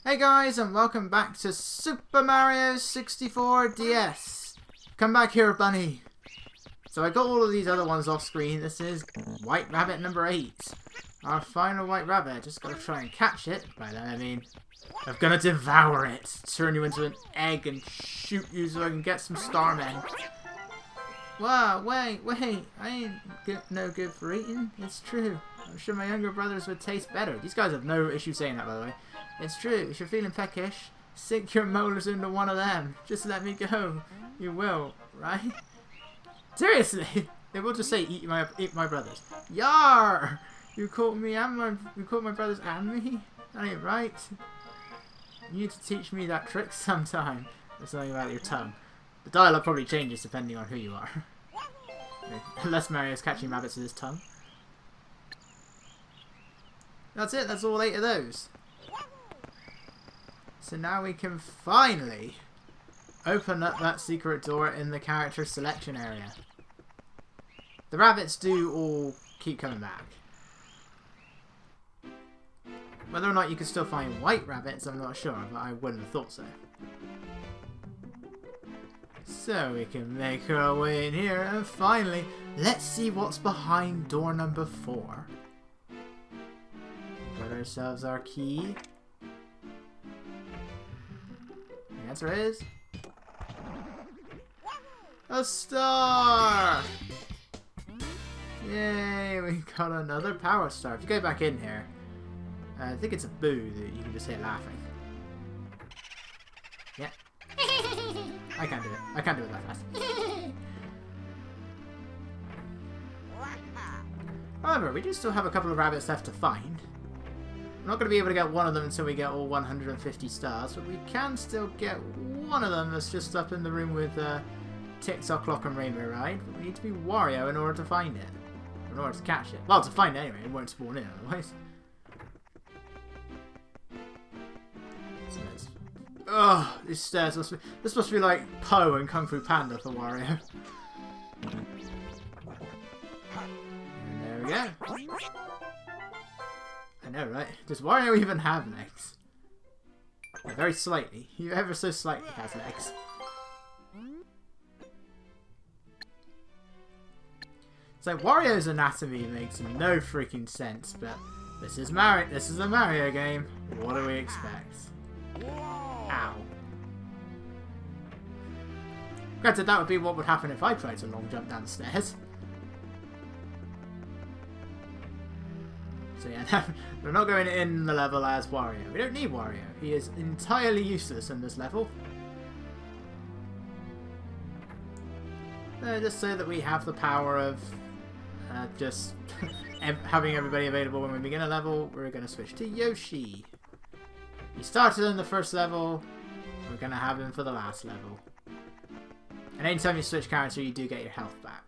Hey guys, and welcome back to Super Mario 64 DS. Come back here, bunny. So I got all of these other ones off screen. This is White Rabbit number 8. Our final White Rabbit. Just gotta try and catch it. By that I mean, I'm gonna devour it. Turn you into an egg and shoot you so I can get some Starmen. Wow, wait. I ain't no good for eating. It's true. I'm sure my younger brothers would taste better. These guys have no issue saying that, by the way. It's true. If you're feeling peckish, sink your molars into one of them. Just let me go. You will, right? Seriously? They will just say, eat my brothers. Yar! You caught my brothers and me? That ain't right. You need to teach me that trick sometime. There's something about your tongue. The dialogue probably changes depending on who you are. Unless Mario's catching rabbits with his tongue. That's it. That's all 8 of those. So now we can finally open up that secret door in the character selection area. The rabbits do all keep coming back. Whether or not you can still find white rabbits, I'm not sure, but I wouldn't have thought so. So we can make our way in here, and finally, let's see what's behind door number 4. Got ourselves our key. The answer is a star! Yay, we got another power star. If you go back in here, I think it's a boo that you can just hear laughing. Yeah. I can't do it. I can't do it that fast. However, we do still have a couple of rabbits left to find. We're not going to be able to get one of them until we get all 150 stars, but we can still get one of them that's just up in the room with Tick-Tock Clock and Rainbow Ride. But we need to be Wario in order to find it. In order to catch it. Well, to find it anyway, it won't spawn in otherwise. So oh, these stairs must be... This must be like Poe and Kung Fu Panda for Wario. And there we go. I know, right? Does Wario even have legs? Yeah, very slightly. He ever so slightly has legs. It's like Wario's anatomy makes no freaking sense, but this is Mario. This is a Mario game. What do we expect? Ow. Granted, that would be what would happen if I tried to long jump down the stairs. So yeah, we're not going in the level as Wario. We don't need Wario. He is entirely useless in this level. Just so that we have the power of just having everybody available when we begin a level, we're going to switch to Yoshi. He started in the first level, we're going to have him for the last level. And anytime you switch character, you do get your health back.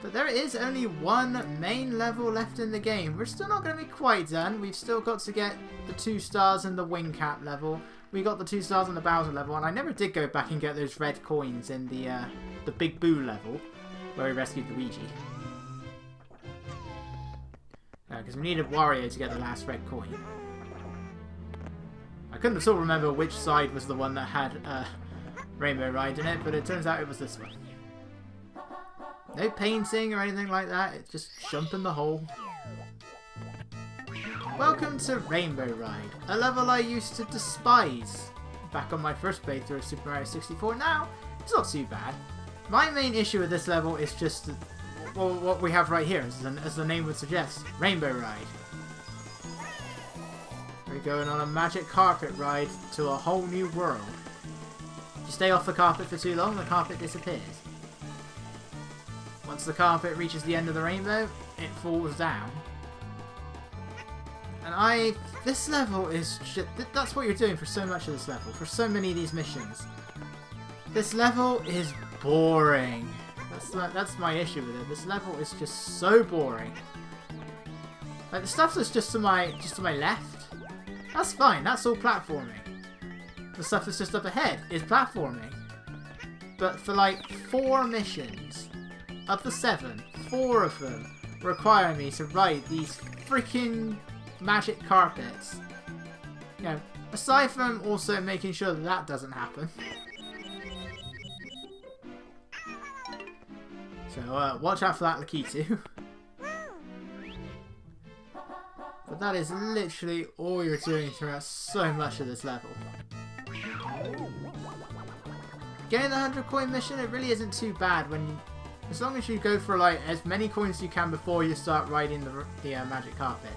But there is only one main level left in the game. We're still not going to be quite done. We've still got to get the 2 stars in the Wing Cap level. We got the 2 stars in the Bowser level, and I never did go back and get those red coins in the Big Boo level, where we rescued Luigi. Because we needed Wario to get the last red coin. I couldn't at all remember which side was the one that had Rainbow Ride in it, but it turns out it was this one. No painting or anything like that, it's just jump in the hole. Welcome to Rainbow Ride, a level I used to despise back on my first playthrough of Super Mario 64. Now, it's not too bad. My main issue with this level is just well, what we have right here, as the name would suggest, Rainbow Ride. We're going on a magic carpet ride to a whole new world. If you stay off the carpet for too long, the carpet disappears. Once the carpet reaches the end of the rainbow, it falls down. And this level is that's what you're doing for so much of this level, for so many of these missions. This level is boring. That's my issue with it. This level is just so boring. Like the stuff that's just to my left, that's fine. That's all platforming. The stuff that's just up ahead is platforming. But for like 4 missions, of the 7, 4 of them require me to ride these freaking magic carpets you know, aside from also making sure that that doesn't happen. So, watch out for that Lakitu. But that is literally all you're doing throughout so much of this level. Getting the 100 coin mission, it really isn't too bad when you, as long as you go for like as many coins as you can before you start riding the magic carpet.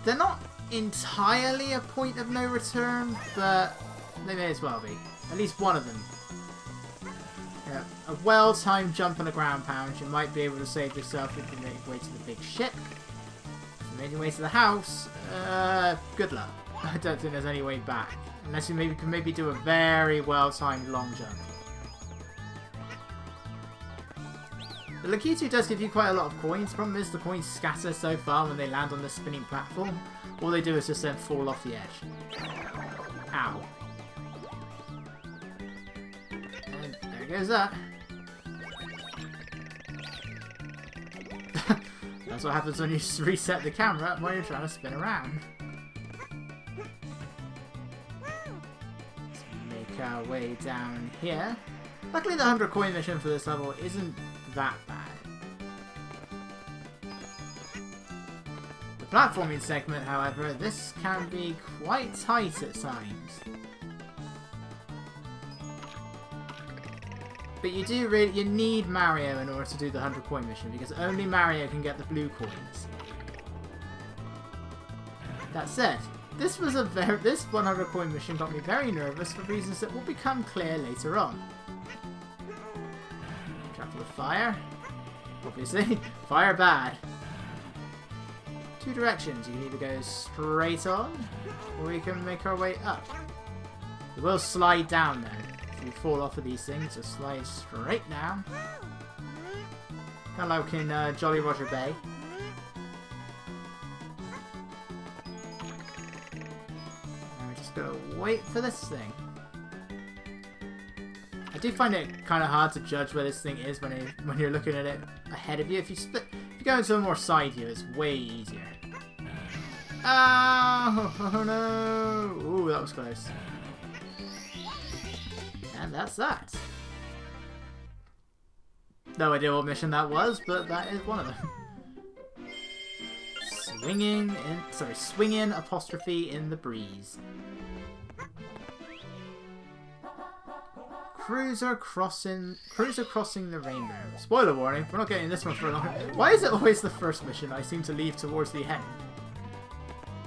They're not entirely a point of no return, but they may as well be. At least one of them. Yeah, a well-timed jump and a ground pound, you might be able to save yourself if you make your way to the big ship. If you made your way to the house, good luck. I don't think there's any way back. Unless you can maybe do a very well-timed long jump. The Lakitu does give you quite a lot of coins. Problem is the coins scatter so far when they land on the spinning platform. All they do is just then fall off the edge. Ow. And there goes that. That's what happens when you reset the camera while you're trying to spin around. Our way down here. Luckily the 100 coin mission for this level isn't that bad. The platforming segment, however, this can be quite tight at times. But you need Mario in order to do the 100 coin mission, because only Mario can get the blue coins. That said, this 100 coin mission got me very nervous for reasons that will become clear later on. Trap for the fire. Obviously. Fire bad. Two directions. You can either go straight on, or we can make our way up. We will slide down then. If you fall off of these things, just slide straight down. Kind of like in Jolly Roger Bay. Gonna wait for this thing. I do find it kind of hard to judge where this thing is when you're looking at it ahead of you. If you go into a more side view, it's way easier. Oh no! Ooh, that was close. And that's that. No idea what mission that was, but that is one of them. Swinging apostrophe in the breeze. Cruiser crossing the rainbow. Spoiler warning, we're not getting this one for a long time. Why is it always the first mission I seem to leave towards the end?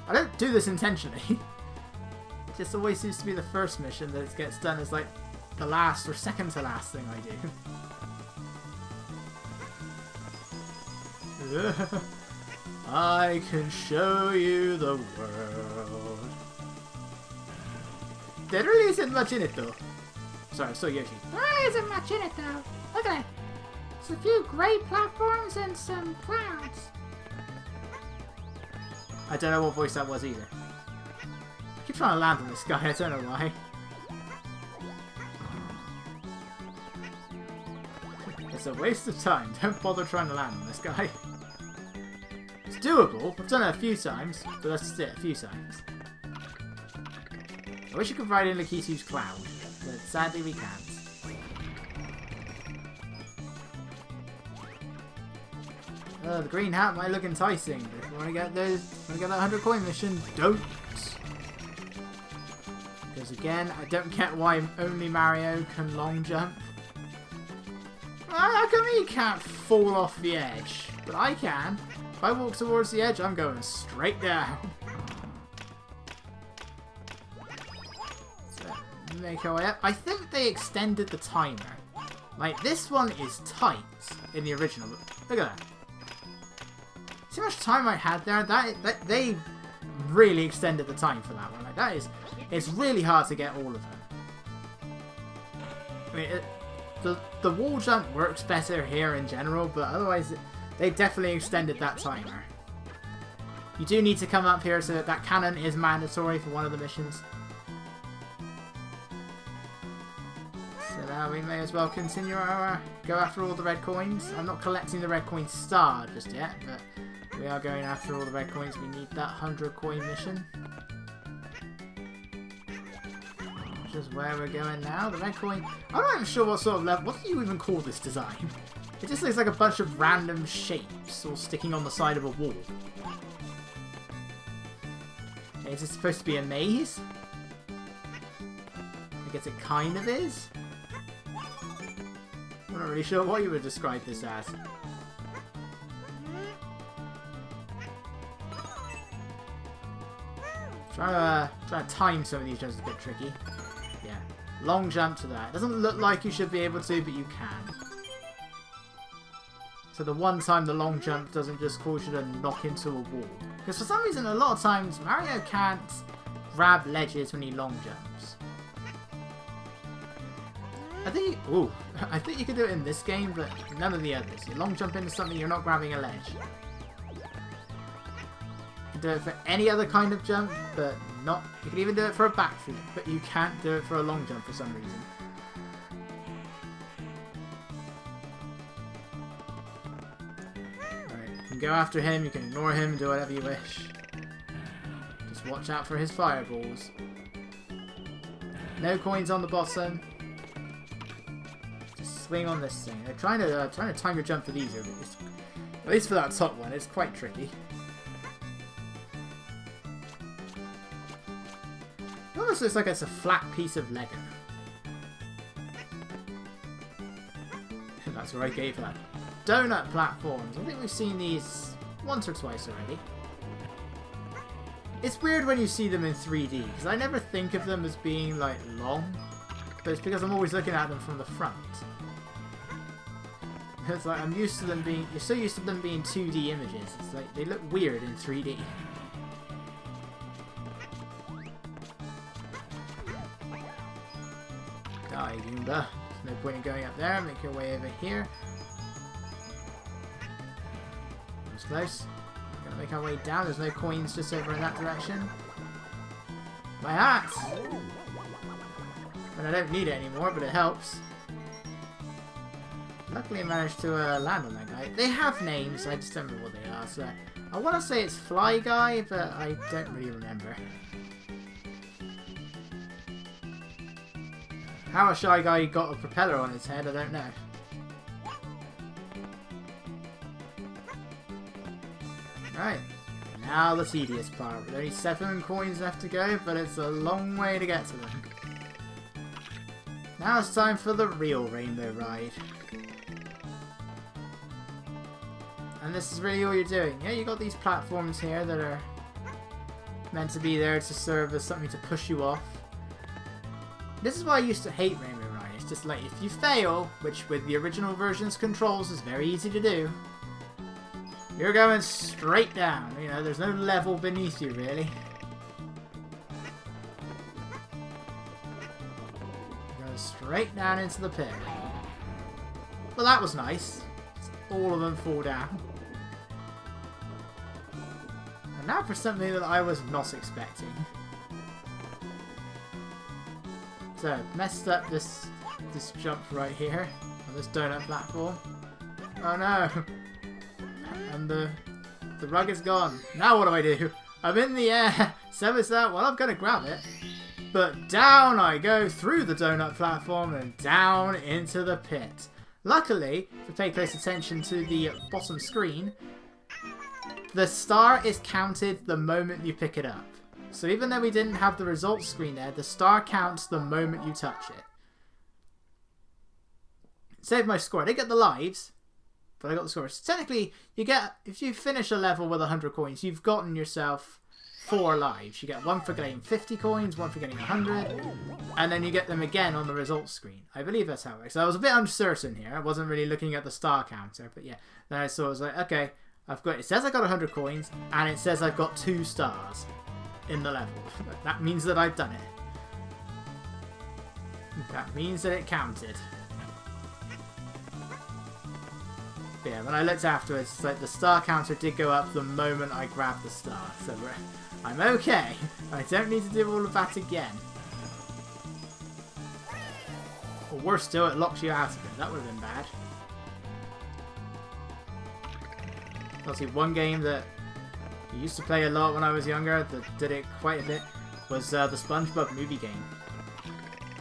I don't do this intentionally. It just always seems to be the first mission that gets done as like the last or second to last thing I do. I can show you the world. There really isn't much in it though. Sorry, I'm still Yoshi. There really isn't much in it though. Look at it. There's a few grey platforms and some clouds. I don't know what voice that was either. I keep trying to land on this guy, I don't know why. It's a waste of time. Don't bother trying to land on this guy. It's doable. I've done it a few times, but that's just it, a few times. I wish you could ride in Lakitu's cloud, but sadly we can't. The green hat might look enticing, but if you want to get that 100 coin mission, don't. Because again, I don't get why only Mario can long jump. How come he can't fall off the edge? But I can. If I walk towards the edge, I'm going straight down. So, make our way up. I think they extended the timer. Like, this one is tight in the original. Look at that. See how much time I had there? They really extended the time for that one. Like, that is... It's really hard to get all of them. I mean, the wall jump works better here in general, but otherwise they definitely extended that timer. You do need to come up here so that cannon is mandatory for one of the missions. So now we may as well continue our go after all the red coins. I'm not collecting the red coin star just yet, but we are going after all the red coins. We need that 100 coin mission. which is where we're going now. The red coin. I'm not even sure what sort of level. What do you even call this design? It just looks like a bunch of random shapes all sticking on the side of a wall. Is it supposed to be a maze? I guess it kind of is. I'm not really sure what you would describe this as. Try to time some of these jumps is a bit tricky. Yeah. Long jump to that. Doesn't look like you should be able to, but you can. So the one time the long jump doesn't just cause you to knock into a wall. Because for some reason, a lot of times, Mario can't grab ledges when he long jumps. I think you can do it in this game, but none of the others. You long jump into something, you're not grabbing a ledge. You can do it for any other kind of jump, but not... You can even do it for a backflip, but you can't do it for a long jump for some reason. Alright, you can go after him, you can ignore him, do whatever you wish. Just watch out for his fireballs. No coins on the bottom. Swing on this thing. They're trying to time your jump for these. At least for that top one, it's quite tricky. It almost looks like it's a flat piece of Lego. That's where I gave that. Donut platforms. I think we've seen these once or twice already. It's weird when you see them in 3D, because I never think of them as being, like, long. But it's because I'm always looking at them from the front. It's like, I'm used to them being... You're so used to them being 2D images. It's like, they look weird in 3D. Die, Goomba. There's no point in going up there. Make your way over here. That was close. We're gonna make our way down. There's no coins just over in that direction. My hat! And I don't need it anymore, but it helps. Luckily I managed to land on that guy. They have names, I just don't know what they are. So I want to say it's Fly Guy, but I don't really remember. How a Shy Guy got a propeller on his head, I don't know. Right, now the tedious part. With only 7 coins left to go, but it's a long way to get to them. Now it's time for the real Rainbow Ride. And this is really all you're doing. Yeah, you got these platforms here that are meant to be there to serve as something to push you off. This is why I used to hate Rainbow Ride. It's just like, if you fail, which with the original version's controls is very easy to do, you're going straight down. You know, there's no level beneath you, really. Go straight down into the pit. Well, that was nice. All of them fall down. And now for something that I was not expecting. So, messed up this jump right here on this donut platform. Oh no! And the rug is gone. Now what do I do? I'm in the air. So is that. Well, I'm gonna grab it. But down I go through the donut platform and down into the pit. Luckily, if you pay close attention to the bottom screen, the star is counted the moment you pick it up. So even though we didn't have the results screen there, the star counts the moment you touch it. Saved my score. I didn't get the lives, but I got the score. So technically, you get, if you finish a level with 100 coins, you've gotten yourself 4 lives. You get 1 for getting 50 coins, 1 for getting 100, and then you get them again on the results screen. I believe that's how it works. So I was a bit uncertain here. I wasn't really looking at the star counter, but yeah. Then I saw, I was like, okay, it says I got 100 coins, and it says I've got 2 stars in the level. That means that I've done it. That means that it counted. But yeah, when I looked afterwards, it's like the star counter did go up the moment I grabbed the star. So I'm okay. I don't need to do all of that again. Or worse still, it locks you out of it. That would have been bad. Obviously, one game that I used to play a lot when I was younger, that did it quite a bit, was the SpongeBob movie game.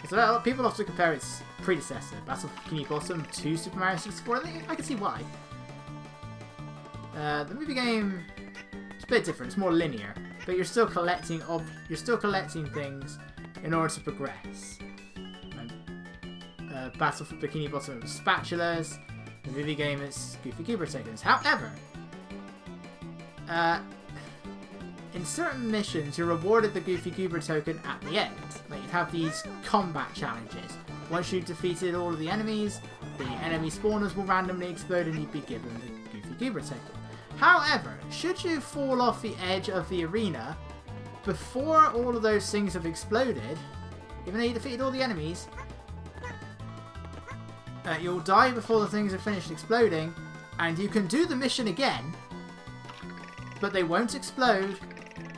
So people often compare its predecessor, Battle for Bikini Bottom, to Super Mario 64. I can see why. The movie game is a bit different. It's more linear, but you're still collecting things in order to progress. Battle for Bikini Bottom with spatulas. The movie game is Goofy Goober tokens. However, in certain missions, you're rewarded the Goofy Goober token at the end. Like, you have these combat challenges. Once you've defeated all of the enemies, the enemy spawners will randomly explode and you'd be given the Goofy Goober token. However, should you fall off the edge of the arena before all of those things have exploded, even though you defeated all the enemies, you'll die before the things have finished exploding, and you can do the mission again, but they won't explode,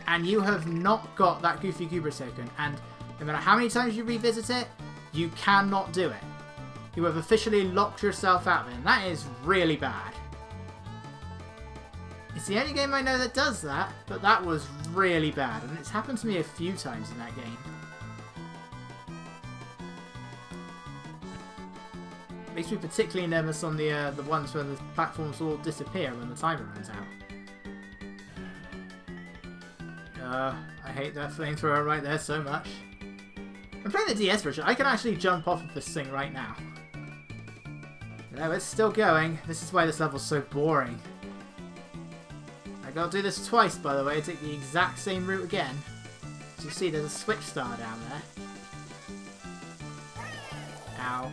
and you have not got that Goofy Goober token, and no matter how many times you revisit it, you cannot do it. You have officially locked yourself out of it, and that is really bad. It's the only game I know that does that, but that was really bad, and it's happened to me a few times in that game. Makes me particularly nervous on the ones where the platforms all disappear when the timer runs out. I hate that flamethrower right there so much. I'm playing the DS version. I can actually jump off of this thing right now. No, it's still going. This is why this level's so boring. I gotta do this twice, by the way. Take the exact same route again. As you see, there's a switch star down there. Ow.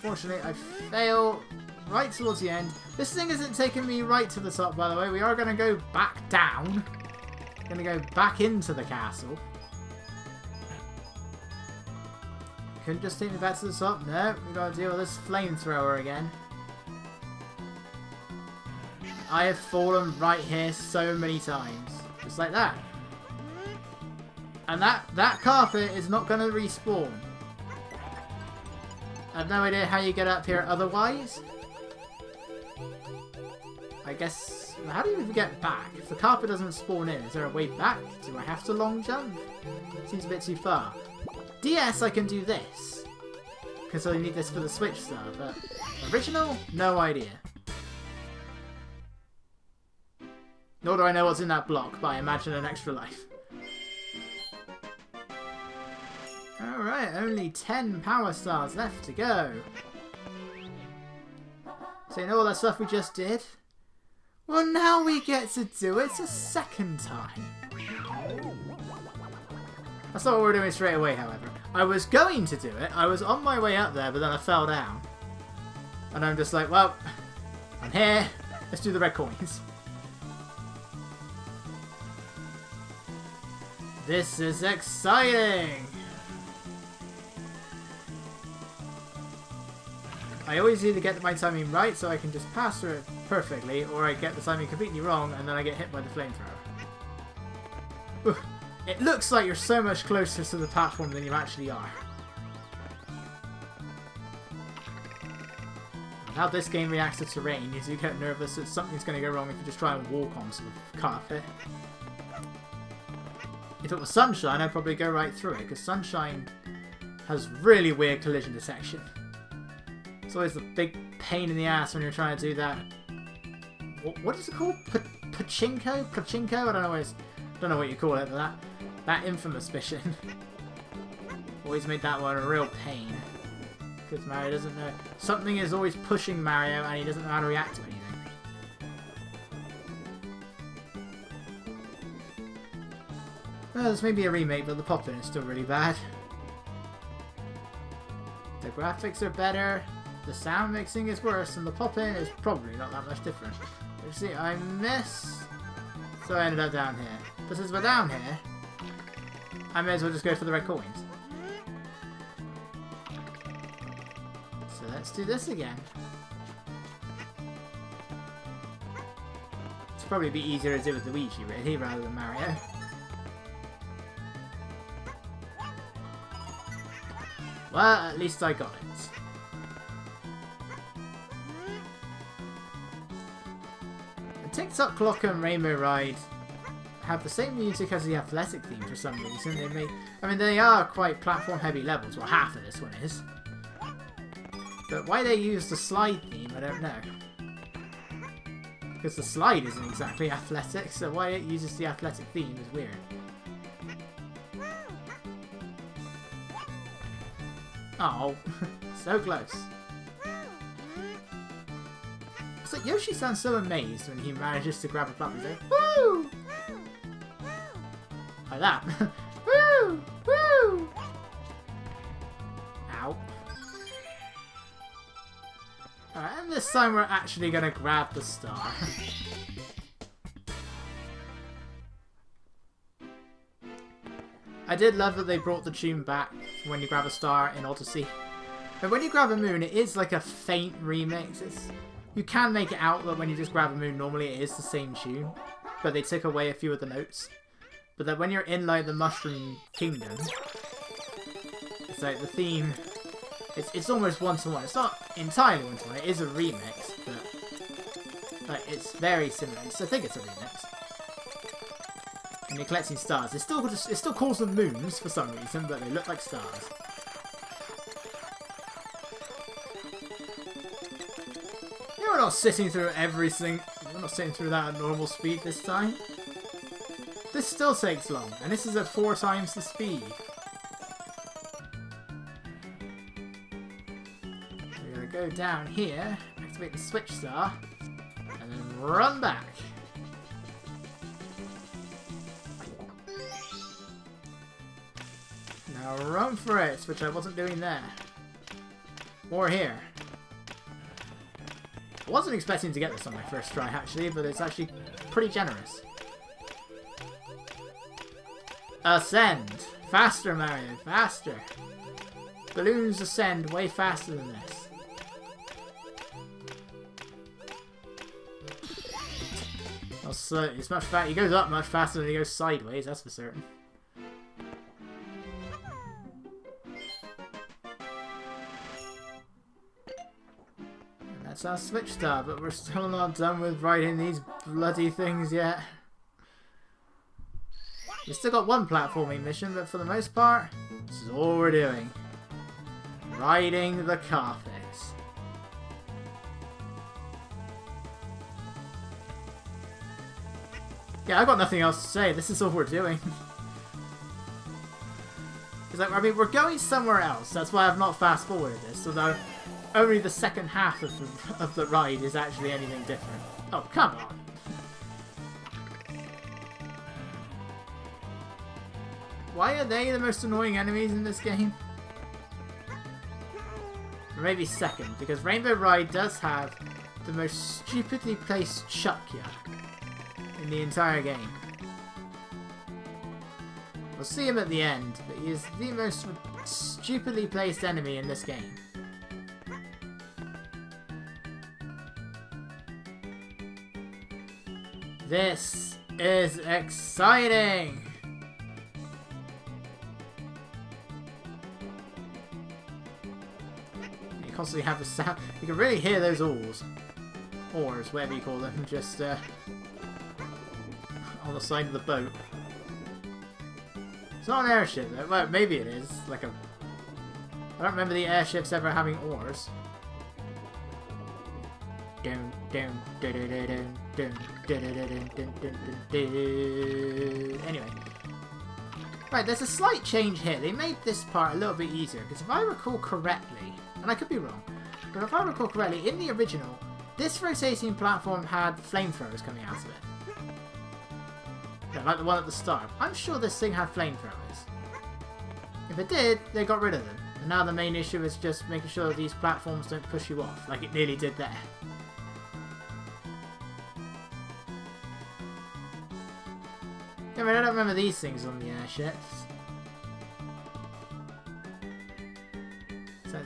Unfortunately, I fail right towards the end. This thing isn't taking me right to the top, by the way. We are going to go back down. Going to go back into the castle. Couldn't just take me back to the top. No, we got to deal with this flamethrower again. I have fallen right here so many times. Just like that. And that carpet is not going to respawn. I have no idea how you get up here otherwise. I guess... How do you even get back? If the carpet doesn't spawn in, is there a way back? Do I have to long jump? Seems a bit too far. DS, I can do this. Because I need this for the Switch star, but... Original? No idea. Nor do I know what's in that block, but I imagine an extra life. Alright, only 10 power stars left to go. Seeing all that stuff we just did? Well, now we get to do it a second time. That's not what we're doing straight away, however. I was going to do it. I was on my way up there, but then I fell down. And I'm just like, well, I'm here. Let's do the red coins. This is exciting! I always either get my timing right so I can just pass through it perfectly, or I get the timing completely wrong and then I get hit by the flamethrower. It looks like you're so much closer to the platform than you actually are. And how this game reacts to terrain is you get nervous that something's going to go wrong if you just try and walk onto the carpet. If it was Sunshine, I'd probably go right through it, because Sunshine has really weird collision detection. It's always the big pain in the ass when you're trying to do that. What is it called? Pachinko? Pachinko? I don't know what you call it, but that infamous mission always made that one a real pain. Because Mario doesn't know. Something is always pushing Mario and he doesn't know how to react to anything. Well, this may be a remake, but the pop-in is still really bad. The graphics are better. The sound mixing is worse, and the pop-in is probably not that much different. You see, I missed, so I ended up down here. But since we're down here, I may as well just go for the red coins. So let's do this again. It's probably be easier to do with Luigi, really, rather than Mario. Well, at least I got it. The Tick-Tock Clock and Rainbow Ride have the same music as the athletic theme for some reason. I mean, they are quite platform-heavy levels. Well, half of this one is. But why they use the slide theme, I don't know. Because the slide isn't exactly athletic, so why it uses the athletic theme is weird. Oh, so close. It's like Yoshi sounds so amazed when he manages to grab a platform. He's like, woo! Like that. Woo! Woo! Ow. Alright, and this time we're actually gonna grab the star. I did love that they brought the tune back for when you grab a star in Odyssey. But when you grab a moon, it is like a faint remix. You can make it out that when you just grab a moon, normally it is the same tune. But they took away a few of the notes. But that when you're in like the Mushroom Kingdom, it's like the theme, it's almost one-to-one. It's not entirely one-to-one, it is a remix, but like, it's very similar. So I think it's a remix. And you're collecting stars. It still calls them moons for some reason, but they look like stars. We're not sitting through everything. We're not sitting through that at normal speed this time. This still takes long, and this is at 4 times the speed. We're gonna go down here, activate the switch star, and then run back. Now run for it, which I wasn't doing there. Or here. I wasn't expecting to get this on my first try, actually, but it's actually pretty generous. Ascend! Faster, Mario, faster! Balloons ascend way faster than this. Well, so it's much faster. He goes up much faster than he goes sideways, that's for certain. That's our switch star, but we're still not done with writing these bloody things yet. We've still got one platforming mission, but for the most part, this is all we're doing. Riding the carpets. Yeah, I've got nothing else to say. This is all we're doing. It's like, I mean, we're going somewhere else. That's why I've not fast-forwarded this, although only the second half of the ride is actually anything different. Oh, come on. Why are they the most annoying enemies in this game? Or maybe second, because Rainbow Ride does have the most stupidly placed Chuckya in the entire game. We'll see him at the end, but he is the most stupidly placed enemy in this game. This is exciting! You constantly have the sound. You can really hear those oars. Oars, whatever you call them, just on the side of the boat. It's not an airship though. Well, maybe it is. Like a. I don't remember the airships ever having oars. Anyway. Right, there's a slight change here. They made this part a little bit easier, because if I recall correctly, and I could be wrong, but if I recall correctly, in the original, this rotating platform had flamethrowers coming out of it. Yeah, like the one at the start. I'm sure this thing had flamethrowers. If it did, they got rid of them. And now the main issue is just making sure that these platforms don't push you off, like it nearly did there. I mean, I don't remember these things on the airships. So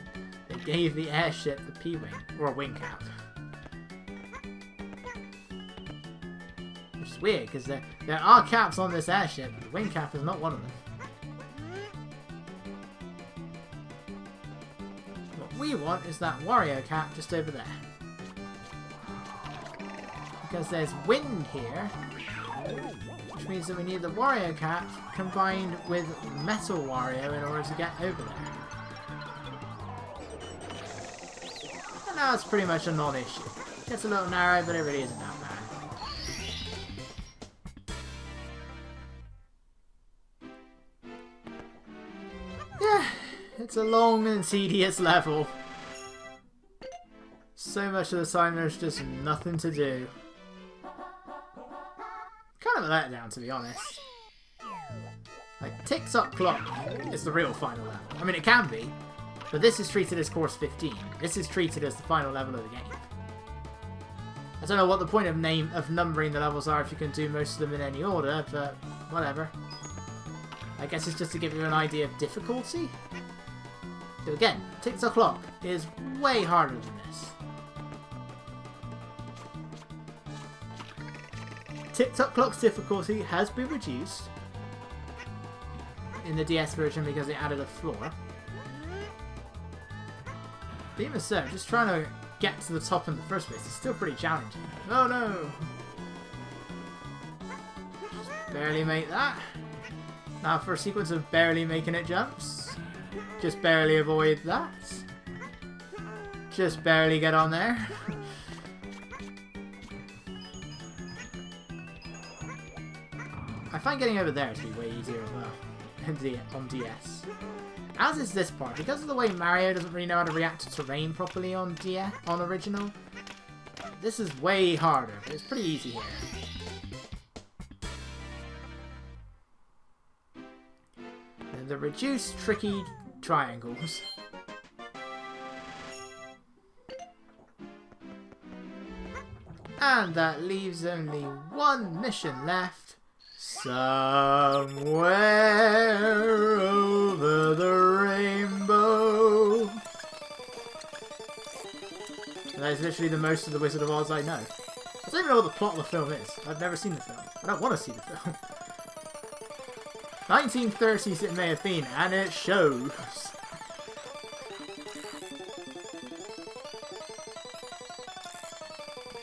they gave the airship the P-wing, or a wing cap. Which is weird, because there are caps on this airship, but the wing cap is not one of them. What we want is that Wario cap just over there. Because there's wind here, which which means that we need the Wario cap combined with Metal Wario in order to get over there. And now it's pretty much a non-issue. Gets a little narrow, but it really isn't that bad. Yeah, it's a long and tedious level. So much of the time there's just nothing to do. Kind of a letdown, to be honest. Like, Tick-Tock Clock is the real final level. I mean, it can be, but this is treated as Course 15. This is treated as the final level of the game. I don't know what the point of numbering the levels are if you can do most of them in any order, but whatever. I guess it's just to give you an idea of difficulty. So again, Tick-Tock Clock is way harder than this. Tick-Tock Clock's difficulty has been reduced in the DS version because it added a floor. But even so, just trying to get to the top in the first place is still pretty challenging. Oh no! Just barely make that. Now for a sequence of barely making it jumps. Just barely avoid that. Just barely get on there. I find getting over there to be way easier as well on DS. As is this part, because of the way Mario doesn't really know how to react to terrain properly on original. This is way harder, but it's pretty easy here. And the reduced tricky triangles. And that leaves only one mission left. Somewhere over the rainbow. That is literally the most of the Wizard of Oz I know. I don't even know what the plot of the film is. I've never seen the film. I don't want to see the film. 1930s it may have been, and it shows.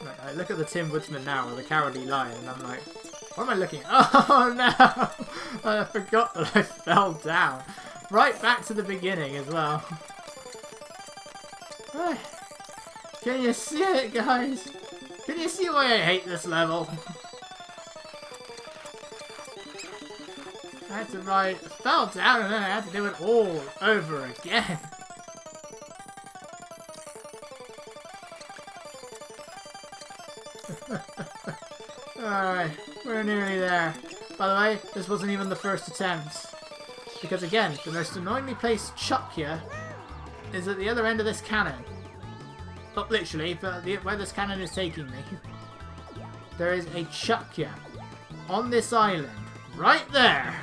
Right, I look at the Tin Woodsman now, or the Cowardly Lion, and I'm like, what am I looking at? Oh no! I forgot that I fell down. Right back to the beginning as well. Can you see it, guys? Can you see why I hate this level? I had to I fell down and then I had to do it all over again. Alright, we're nearly there. By the way, this wasn't even the first attempt. Because again, the most annoyingly placed Chuckya is at the other end of this cannon. Not literally, but where this cannon is taking me. There is a Chuckya on this island, right there.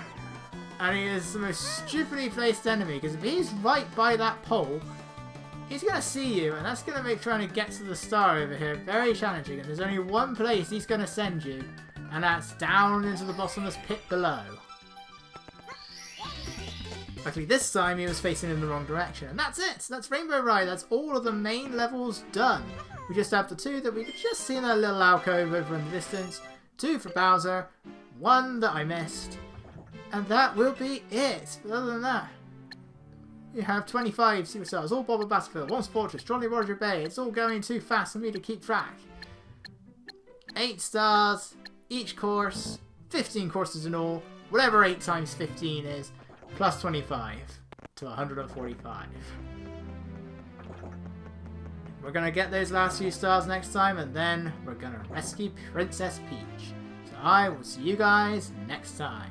And he is the most stupidly placed enemy, because if he's right by that pole, he's going to see you, and that's going to make trying to get to the star over here very challenging. And there's only one place he's going to send you, and that's down into the bottomless pit below. Luckily this time he was facing in the wrong direction. And that's it! That's Rainbow Ride. That's all of the main levels done. We just have the two that we could just see in that little alcove over in the distance. 2 for Bowser, 1 that I missed. And that will be it. But other than that, you have 25 superstars, all Bob and Battlefield, 1 Fortress, Jolly Roger Bay. It's all going too fast for me to keep track. 8 stars, each course, 15 courses in all, whatever 8 times 15 is, plus 25 to 145. We're going to get those last few stars next time, and then we're going to rescue Princess Peach. So I will see you guys next time.